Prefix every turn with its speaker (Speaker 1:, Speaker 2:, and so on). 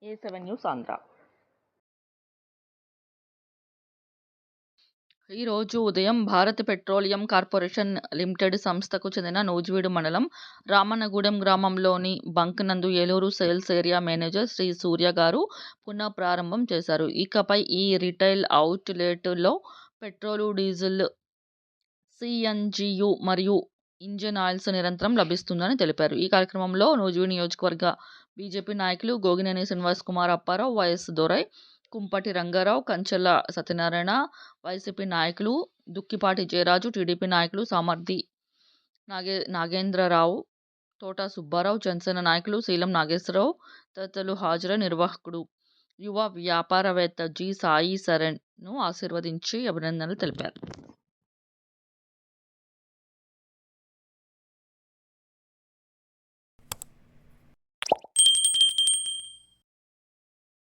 Speaker 1: A7 news Andhra. ఈరోజు ఉదయం Bharat petroleum corporation limited సంస్థకు చెందిన నూజివీడు మండలం రామన్నగూడెం గ్రామంలోని బంక్ నందు Eluru sales area manager Shri Surya గారు పునః ప్రారంభం చేశారు. ఇకపై ఈ రిటైల్ అవుట్లెట్లో పెట్రోలు, డీజిల్, సిఎన్జియు మరియు ఇంజిన్ ఆయిల్స్ నిరంతరం లభిస్తుందని తెలిపారు. ఈ కార్యక్రమంలో నూజివీడు నియోజకవర్గ బీజేపీ నాయకులు గోగినేని శ్రీనివాస్ కుమార్, అప్పారావు, వైఎస్ దొరై, కుంపటి రంగారావు, కంచెల సత్యనారాయణ, వైసీపీ నాయకులు దుక్కిపాటి జయరాజు, టీడీపీ నాయకులు సామర్తి నాగేంద్రరావు, తోట సుబ్బారావు, జనసేన నాయకులు శీలం నాగేశ్వరరావు తదితరులు హాజరై నిర్వాహకుడు యువ వ్యాపారవేత్త జి సాయి శరణ్ను ఆశీర్వదించి అభినందనలు తెలిపారు.